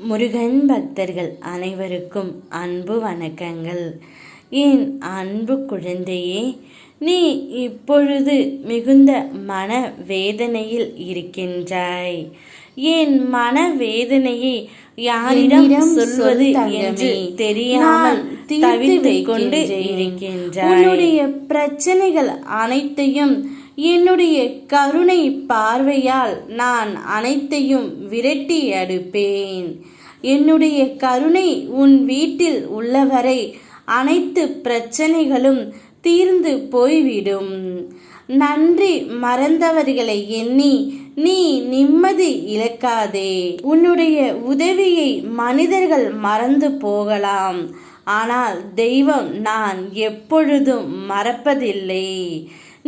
முருகன் பக்தர்கள் அனைவருக்கும் அன்பு வணக்கங்கள். என் அன்பு குழந்தையே, நீ இப்பொழுது மிகுந்த மன வேதனையில் இருக்கின்றாய். என் மன வேதனையை யாரிடம் சொல்வது என்று தெரியாமல் தவித்துக் கொண்டு இருக்கின்றாய். உன்னுடைய பிரச்சனைகள் அனைத்தையும் என்னுடைய கருணை பார்வையால் நான் அனைத்தையும் விரட்டி அடிப்பேன். என்னுடைய கருணை உன் வீட்டில் உள்ளவரை அனைத்து பிரச்சனைகளும் தீர்ந்து போய்விடும். நன்றி மறந்தவர்களை எண்ணி நீ நிம்மதி இழக்காதே. உன்னுடைய உதவியை மனிதர்கள் மறந்து போகலாம், ஆனால் தெய்வம் நான் எப்பொழுதும் மறப்பதில்லை.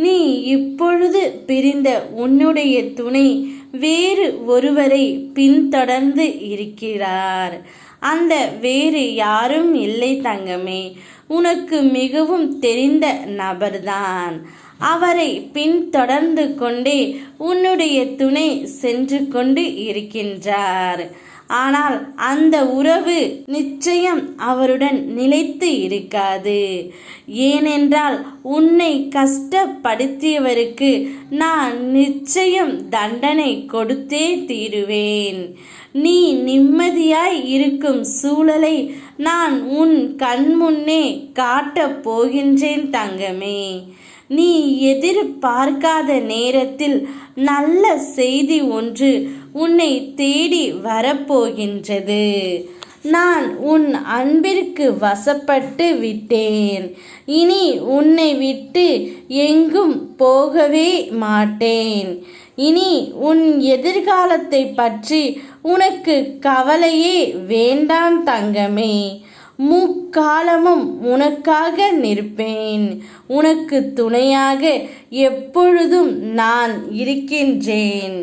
நீ இப்பொழுது பிரிந்த உன்னுடைய துணை வேறு ஒருவரை பின்தொடர்ந்து இருக்கிறார். அந்த வேறு யாரும் இல்லை தங்கமே, உனக்கு மிகவும் தெரிந்த நபர்தான். அவரை பின்தொடர்ந்து கொண்டே உன்னுடைய துணை சென்று கொண்டு இருக்கின்றார். ஆனால் அந்த உறவு நிச்சயம் அவருடன் நிலைத்து இருக்காது. ஏனென்றால் உன்னை கஷ்டப்படுத்தியவருக்கு நான் நிச்சயம் தண்டனை கொடுத்தே தீருவேன். நீ நிம்மதியாய் இருக்கும் சூழலை நான் உன் கண்முன்னே காட்டப் போகின்றேன் தங்கமே. நீ எதிர்பார்க்காத நேரத்தில் நல்ல செய்தி ஒன்று உன்னை தேடி வரப்போகின்றது. நான் உன் அன்பிற்கு வசப்பட்டு விட்டேன். இனி உன்னை விட்டு எங்கும் போகவே மாட்டேன். இனி உன் எதிர்காலத்தை பற்றி உனக்கு கவலையே வேண்டாம் தங்கமே. முக்காலமும் உனக்காக நிற்பேன். உனக்கு துணையாக எப்பொழுதும் நான் இருக்கின்றேன்.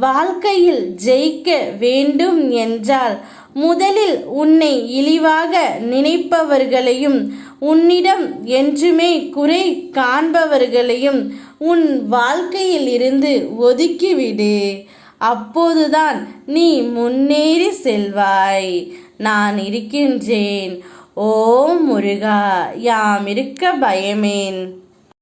வாழ்க்கையில் ஜெயிக்க வேண்டும் என்றால் முதலில் உன்னை இழிவாக நினைப்பவர்களையும் உன்னிடம் என்றுமே குறை காண்பவர்களையும் உன் வாழ்க்கையில் இருந்து ஒதுக்கிவிடு. அப்போதுதான் நீ முன்னேறி செல்வாய். நான் இருக்கின்றேன். ஓம் முருகா, யாம் இருக்க பயமேன்.